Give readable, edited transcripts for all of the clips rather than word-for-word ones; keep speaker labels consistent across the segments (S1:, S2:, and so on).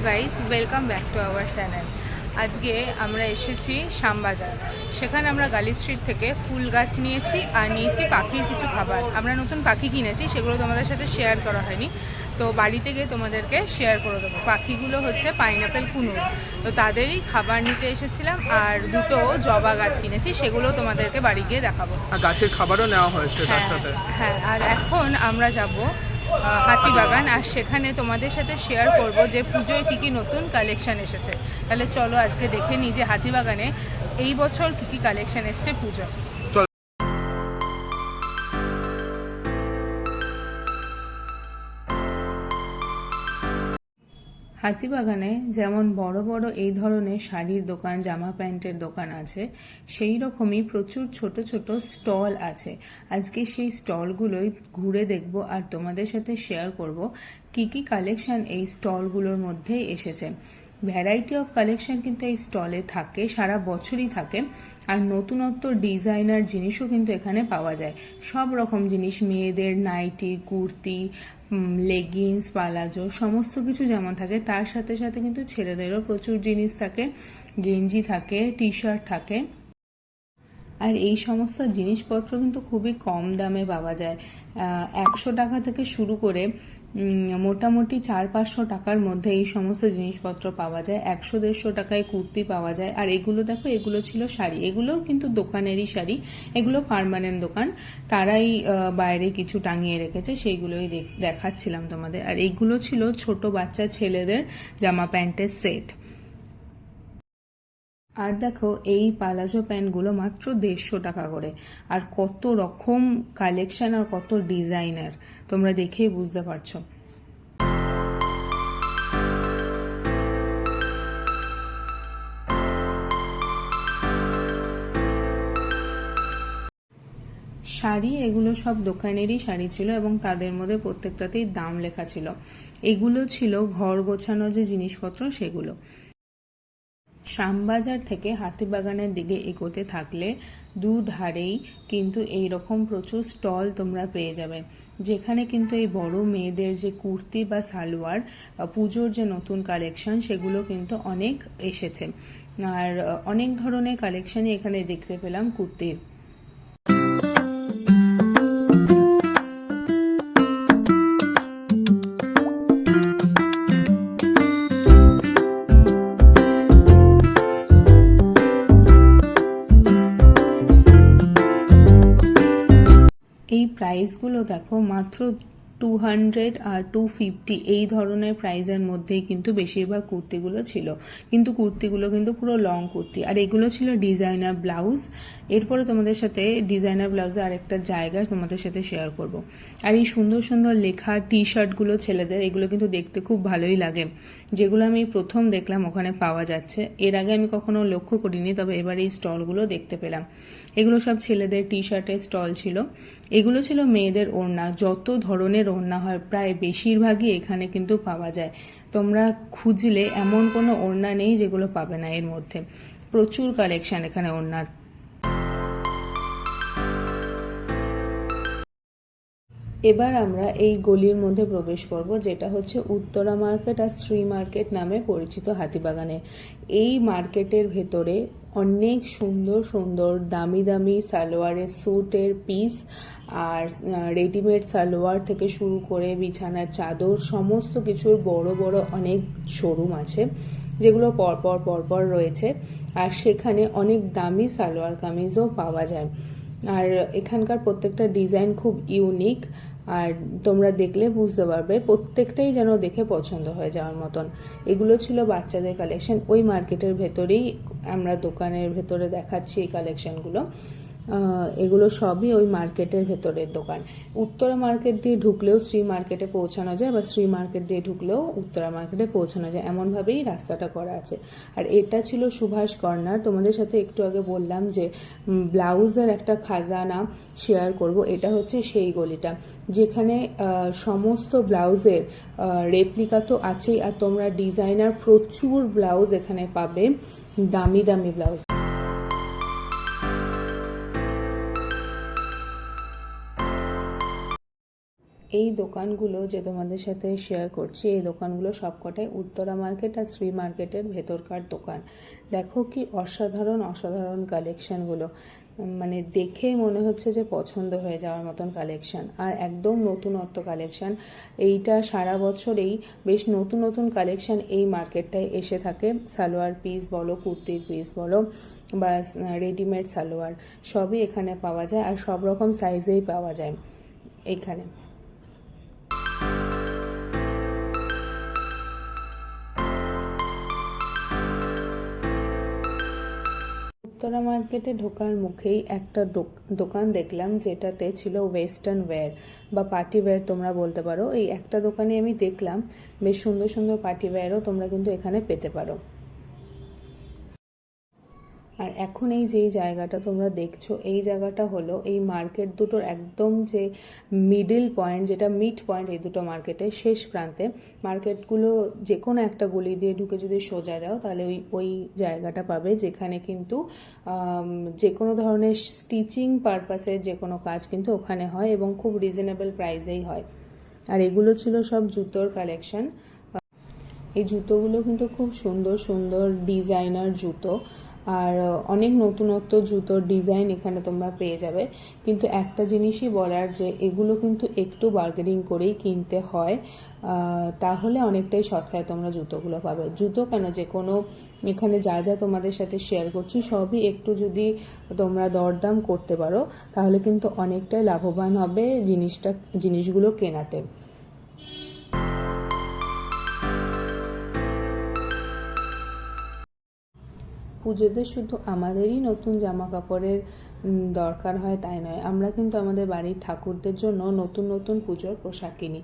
S1: Guys, welcome back to our channel. আজকে আমরা এসেছি শ্যামবাজার। সেখানে আমরা গালিব স্ট্রিট থেকে ফুল গাছ নিয়েছি আর নিয়েছি পাখির কিছু খাবার। আমরা নতুন পাখি কিনেছি, সেগুলো তোমাদের সাথে শেয়ার করা হয়নি, তো বাড়িতে গিয়ে তোমাদেরকে শেয়ার করে দেবো। পাখিগুলো হচ্ছে পাইনাপেল কুনুর, তো তাদেরই খাবার নিতে এসেছিলাম। আর দুটো জবা গাছ কিনেছি, সেগুলো তোমাদেরকে বাড়ি গিয়ে দেখাবো।
S2: আর গাছের খাবারও নেওয়া হয়েছে তার সাথে।
S1: হ্যাঁ, আর এখন আমরা যাব হাতিবাগান, আর সেখানে তোমাদের সাথে শেয়ার করব যে পুজোয় কী কী নতুন কালেকশন এসেছে। তাহলে চলো আজকে দেখে নিই যে হাতিবাগানে এই বছর কী কী কালেকশন এসছে পুজো। হাতিবাগানে যেমন বড় বড় এই ধরনের শাড়ির দোকান, জামা প্যান্টের দোকান আছে, সেই রকমই প্রচুর ছোট ছোট স্টল আছে। আজকে সেই স্টলগুলোই ঘুরে দেখব আর তোমাদের সাথে শেয়ার করব কি কি কালেকশন এই স্টলগুলোর মধ্যে এসেছে। ভ্যারাইটি অফ কালেকশন কিন্তু এই স্টলে থাকে, সারা বছরই থাকে। আর নতুনত্ব ডিজাইনার জিনিসও কিন্তু এখানে পাওয়া যায়। সব রকম জিনিস, মেয়েদের নাইটি, কুর্তি, লেগিংস, পালাজো, সমস্ত কিছু যেমন থাকে তার সাথে সাথে কিন্তু ছেলেদেরও প্রচুর জিনিস থাকে, গেঞ্জি থাকে, টি শার্ট থাকে। আর এই সমস্ত জিনিসপত্র কিন্তু খুবই কম দামে পাওয়া যায়। 100 টাকা থেকে শুরু করে মোটামুটি 400-500 টাকার মধ্যে এই সমস্ত জিনিসপত্র পাওয়া যায়। 100-150 টাকায় কুর্তি পাওয়া যায়। আর এগুলো দেখো, এগুলো ছিল শাড়ি, এগুলোও কিন্তু দোকানেরই শাড়ি, এগুলো পার্মানেন্ট দোকান, তারাই বাইরে কিছু টাঙিয়ে রেখেছে, সেইগুলোই দেখাচ্ছিলাম তোমাদের। আর এইগুলো ছিল ছোট বাচ্চা ছেলেদের জামা প্যান্টের সেট। আর দেখো, এই পালাজো প্যান্টগুলো মাত্র 150 টাকা করে। আর কত রকম কালেকশন আর কত ডিজাইনার, তোমরা দেখেই বুঝতে পারছো। শাড়ি, এগুলো সব দোকানেরই শাড়ি ছিল এবং তাদের মধ্যে প্রত্যেকটাতেই দাম লেখা ছিল। এগুলো ছিল ঘর গোছানো যে জিনিসপত্র, সেগুলো। শ্যামবাজার থেকে হাতিবাগানের দিকে এগোতে থাকলে দুধারেই কিন্তু এই রকম প্রচুর স্টল তোমরা পেয়ে যাবে, যেখানে কিন্তু এই বড় মেয়েদের যে কুর্তি বা সালোয়ার, পুজোর যে নতুন কালেকশন, সেগুলো কিন্তু অনেক এসেছে। আর অনেক ধরনের কালেকশনই এখানে দেখতে পেলাম কুর্তির। এই প্রাইসগুলো দেখো, মাত্র 200 আর 250 এই ধরনের প্রাইসের মধ্যেই কিন্তু বেশিরভাগ কুর্তিগুলো ছিল। কিন্তু কুর্তিগুলো কিন্তু পুরো লং কুর্তি। আর এগুলো ছিল ডিজাইনার ব্লাউজ। এরপরে তোমাদের সাথে ডিজাইনার ব্লাউজে আরেকটা জায়গা তোমাদের সাথে শেয়ার করব। আর এই সুন্দর সুন্দর লেখা টি শার্টগুলো ছেলেদের, এগুলো কিন্তু দেখতে খুব ভালোই লাগে। যেগুলো আমি প্রথম দেখলাম ওখানে পাওয়া যাচ্ছে, এর আগে আমি কখনো লক্ষ্য করিনি, তবে এবার এই স্টলগুলো দেখতে পেলাম। এগুলো সব ছেলেদের টি শার্টের স্টল ছিল। এগুলো ছিল মেয়েদের ওড়না, যত ধরনের ওড়না হয় প্রায় বেশিরভাগই এখানে কিন্তু পাওয়া যায়। তোমরা খুঁজলে এমন কোনো ওড়না নেই যেগুলো পাবে না এর মধ্যে। প্রচুর কালেকশন এখানে ওড়নার। এবার আমরা এই গলির মধ্যে প্রবেশ করব, যেটা হচ্ছে উত্তরা মার্কেট আর শ্রী মার্কেট নামে পরিচিত হাতিবাগানে। এই মার্কেটের ভেতরে অনেক সুন্দর সুন্দর দামি দামি সালোয়ারের স্যুটের পিস আর রেডিমেড সালোয়ার থেকে শুরু করে বিছানার চাদর, সমস্ত কিছুর বড় বড় অনেক শোরুম আছে, যেগুলো পরপর পরপর রয়েছে। আর সেখানে অনেক দামি সালোয়ার কামিজও পাওয়া যায়। আর এখানকার প্রত্যেকটা ডিজাইন খুব ইউনিক, আর তোমরা দেখলে বুঝতে পারবে প্রত্যেকটাই যেন দেখে পছন্দ হয়ে যাওয়ার মতন। এগুলো ছিল বাচ্চাদের কালেকশন। ওই মার্কেটের ভেতরেই আমরা দোকানের ভেতরে দেখাচ্ছি এই কালেকশনগুলো। এগুলো সবই ওই মার্কেটের ভেতরের দোকান। উত্তরা মার্কেট দিয়ে ঢুকলেও শ্রী মার্কেটে পৌঁছানো যায়, বা শ্রী মার্কেট দিয়ে ঢুকলেও উত্তরা মার্কেটে পৌঁছানো যায়, এমনভাবেই রাস্তাটা করা আছে। আর এটা ছিল সুভাষ কর্নার। তোমাদের সাথে একটু আগে বললাম যে ব্লাউজের একটা খাজানা শেয়ার করব, এটা হচ্ছে সেই গলিটা যেখানে সমস্ত ব্লাউজের রেপ্লিকা তো আছেই, আর তোমরা ডিজাইনার প্রচুর ব্লাউজ এখানে পাবে, দামি দামি ব্লাউজ। এই দোকানগুলো যে তোমাদের সাথে শেয়ার করছি, এই দোকানগুলো সবকটাই উত্তরা মার্কেট আর শ্রী মার্কেটের ভেতরকার দোকান। দেখো কি অসাধারণ অসাধারণ কালেকশানগুলো, মানে দেখেই মনে হচ্ছে যে পছন্দ হয়ে যাওয়ার মতন কালেকশান, আর একদম নতুনত্ব কালেকশান। এইটা সারা বছরেই বেশ নতুন নতুন কালেকশান এই মার্কেটটায় এসে থাকে। সালোয়ার পিস বলো, কুর্তির পিস বলো, বা রেডিমেড সালোয়ার, সবই এখানে পাওয়া যায়, আর সব রকম সাইজেই পাওয়া যায় এখানে। উত্তরা মার্কেটে ঢোকার মুখেই একটা দোকান দেখলাম, যেটাতে ছিল ওয়েস্টার্ন ওয়্যার বা পার্টি ওয়্যার তোমরা বলতে পারো। এই একটা দোকানে আমি দেখলাম বেশ সুন্দর সুন্দর পার্টি ওয়্যারও তোমরা কিন্তু এখানে পেতে পারো। আর এখন এই যেই জায়গাটা তোমরা দেখছো, এই জায়গাটা হলো এই মার্কেট দুটোর একদম যে মিডল পয়েন্ট, যেটা মিড পয়েন্ট এই দুটো মার্কেটের শেষ প্রান্তে। মার্কেটগুলো যে কোনো একটা গলি দিয়ে ঢুকে যদি সোজা যাও, তাহলে ওই জায়গাটা পাবে, যেখানে কিন্তু যে কোনো ধরনের স্টিচিং পারপাসের যে কোনো কাজ কিন্তু ওখানে হয়, এবং খুব রিজনেবল প্রাইসেই হয়। আর এগুলো ছিল সব জুতোর কালেকশন। এই জুতোগুলো কিন্তু খুব সুন্দর সুন্দর ডিজাইনার জুতো, আর অনেক নতুনত্ব জুতোর ডিজাইন এখানে তোমরা পেয়ে যাবে। কিন্তু একটা জিনিসই বলার, যে এগুলো কিন্তু একটু বার্গেনিং করেই কিনতে হয়, তাহলে অনেকটাই সস্তায় তোমরা জুতোগুলো পাবে। জুতো কেন, যে কোনো এখানে যা যা তোমাদের সাথে শেয়ার করছি সবই একটু যদি তোমরা দরদাম করতে পারো, তাহলে কিন্তু অনেকটাই লাভবান হবে জিনিসগুলো কেনাতে। পুজোতে শুধু আমাদেরই নতুন জামা কাপড়ের দরকার হয় তাই নয়, আমরা কিন্তু আমাদের বাড়ির ঠাকুরদের জন্য নতুন নতুন পুজোর পোশাক কিনি,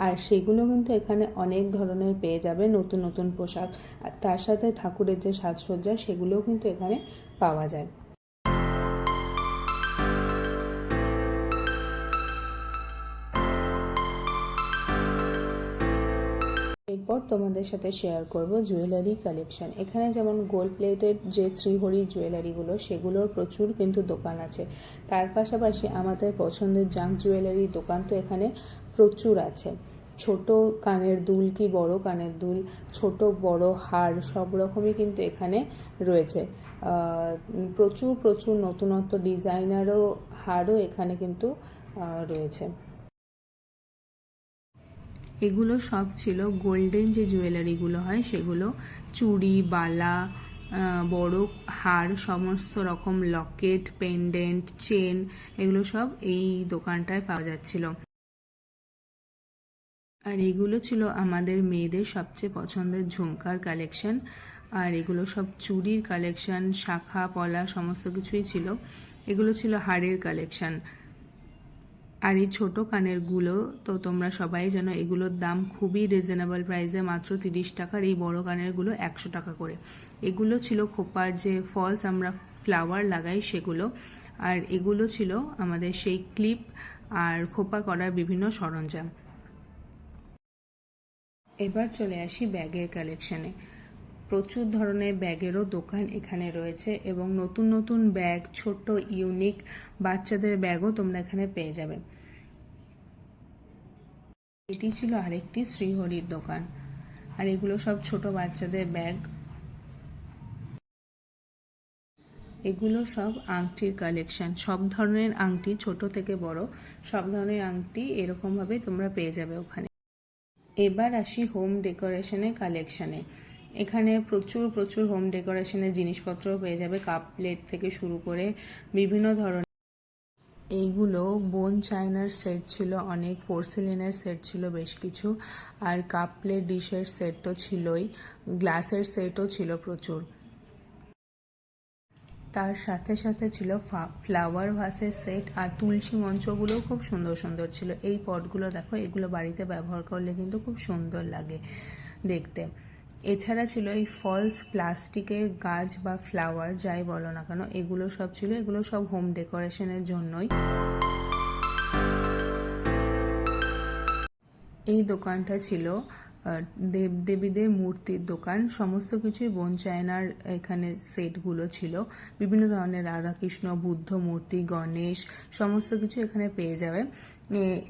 S1: আর সেগুলো কিন্তু এখানে অনেক ধরনের পেয়ে যাবে, নতুন নতুন পোশাক। আর তার সাথে ঠাকুরের যে সাজসজ্জা, সেগুলোও কিন্তু এখানে পাওয়া যায়। এরপর তোমাদের সাথে শেয়ার করব জুয়েলারি কালেকশন। এখানে যেমন গোল্ড প্লেটেড যে শ্রীহরি জুয়েলারিগুলো, সেগুলোর প্রচুর কিন্তু দোকান আছে। তার পাশাপাশি আমাদের পছন্দের জাঙ্ক জুয়েলারি দোকান তো এখানে প্রচুর আছে। ছোট কানের দুল কি বড় কানের দুল, ছোট বড় হার, সব রকমই কিন্তু এখানে রয়েছে। প্রচুর প্রচুর নতুনত্ব ডিজাইনারও হারও এখানে কিন্তু রয়েছে। এগুলো সব ছিল গোল্ডেন যে জুয়েলারিগুলো হয় সেগুলো, চুড়ি, বালা, বড় হার, সমস্ত রকম লকেট, পেন্ডেন্ট, চেন, এগুলো সব এই দোকানটায় পাওয়া যাচ্ছিল। আর এগুলো ছিল আমাদের মেয়েদের সবচেয়ে পছন্দের ঝুমকার কালেকশন, আর এগুলো সব চুড়ির কালেকশন, শাখা পলা সমস্ত কিছুই ছিল। এগুলো ছিল হারের কালেকশন। আর এই ছোটো কানেরগুলো তো তোমরা সবাই জানো, এগুলোর দাম খুবই রিজনেবল প্রাইসে, মাত্র 30 টাকার। এই বড় কানেরগুলো 100 টাকা করে। এগুলো ছিল খোপার যে ফলস আমরা ফ্লাওয়ার লাগাই সেগুলো, আর এগুলো ছিল আমাদের সেই ক্লিপ আর খোপা করার বিভিন্ন সরঞ্জাম। এবার চলে আসি ব্যাগের কালেকশানে। প্রচুর ধরনের ব্যাগেরও দোকান এখানে রয়েছে, এবং নতুন নতুন ব্যাগ, ছোট ইউনিক বাচ্চাদের ব্যাগও তোমরা এখানে পেয়ে যাবে। এটি ছিল আরেকটি শ্রীহরির দোকান, আর এগুলো সব ছোট বাচ্চাদের ব্যাগ। এগুলো সব আংটির কালেকশন, সব ধরনের আংটি, ছোট থেকে বড় সব ধরনের আংটি এরকমভাবে তোমরা পেয়ে যাবে ওখানে। এবার আসি হোম ডেকোরেশনের কালেকশানে। এখানে প্রচুর প্রচুর হোম ডেকোরেশনের জিনিসপত্র পেয়ে যাবে, কাপ প্লেট থেকে শুরু করে বিভিন্ন ধরনের। এইগুলো বোন চায়নার সেট ছিল অনেক, পোর্সেলিনের সেট ছিল বেশ কিছু, আর কাপ প্লেট ডিশের সেট তো ছিলই, গ্লাসের সেটও ছিল প্রচুর। তার সাথে সাথে ছিল ফ্লাওয়ার ভাসের সেট, আর তুলসী মঞ্চগুলোও খুব সুন্দর সুন্দর ছিল। এই পটগুলো দেখো, এগুলো বাড়িতে ব্যবহার করলে কিন্তু খুব সুন্দর লাগে দেখতে। এছাড়া ছিল এই ফলস প্লাস্টিকের গাছ বা ফ্লাওয়ার যাই বলো না কেন, এগুলো সব ছিল। এগুলো সব হোম ডেকোরেশনের জন্যই। এই দোকানটা ছিল দেবদেবীদের মূর্তির দোকান, সমস্ত কিছুই বোন চায়নার এখানে সেটগুলো ছিল। বিভিন্ন ধরনের রাধাকৃষ্ণ, বুদ্ধ মূর্তি, গণেশ, সমস্ত কিছু এখানে পেয়ে যাবে।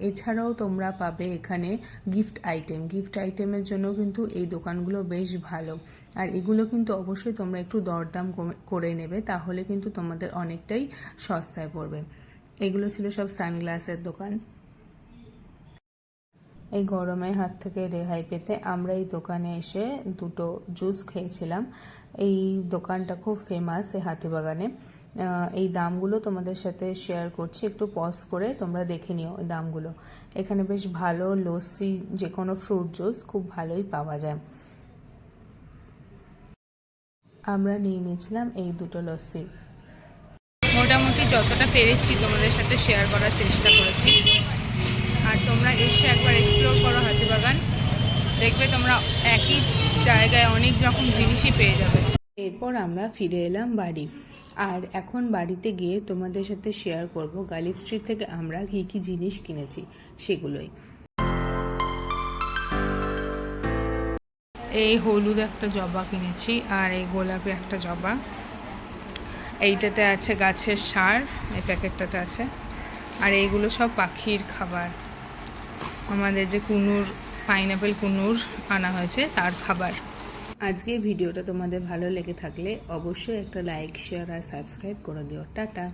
S1: এছাড়াও তোমরা পাবে এখানে গিফট আইটেমের জন্য কিন্তু এই দোকানগুলো বেশ ভালো। আর এগুলো কিন্তু অবশ্যই তোমরা একটু দরদাম করে নেবে, তাহলে কিন্তু তোমাদের অনেকটাই সস্তায় পড়বে। এগুলো ছিল সব সানগ্লাসের দোকান। এই গরমের হাত থেকে রেহাই পেতে আমরা এই দোকানে এসে দুটো জুস খেয়েছিলাম। এই দোকানটা খুব ফেমাস এই হাতিবাগানে। এই দামগুলো তোমাদের সাথে শেয়ার করছি, একটু পজ করে তোমরা দেখে নিও এই দামগুলো। এখানে বেশ ভালো লস্যি, যে কোনো ফ্রুট জুস খুব ভালোই পাওয়া যায়। আমরা নিয়ে নিয়েছিলাম এই দুটো লস্যি।
S3: মোটামুটি যতটা পেরেছি তোমাদের সাথে শেয়ার করার চেষ্টা করেছি। আর তোমরা এসে একবার এক্সপ্লোর করো হাতিবাগান, দেখবে তোমরা একই জায়গায় অনেক রকম জিনিসই পেয়ে যাবে।
S1: এরপর আমরা ফিরে এলাম বাড়ি। আর এখন বাড়িতে গিয়ে তোমাদের সাথে শেয়ার করব গালিব স্ট্রিট থেকে আমরা কী কী জিনিস কিনেছি সেগুলোই।
S3: এই হলুদ একটা জবা কিনেছি, আর এই গোলাপি একটা জবা। এইটাতে আছে গাছের সার, এই প্যাকেটটাতে আছে। আর এইগুলো সব পাখির খাবার, আমাদের যে কুনুর, পাইনাপেল কুনুর আনা হয়েছে তার খাবার।
S1: আজকে ভিডিওটা তোমাদের ভালো লেগে থাকলে অবশ্যই একটা লাইক, শেয়ার আর সাবস্ক্রাইব করে দিও। টাটা।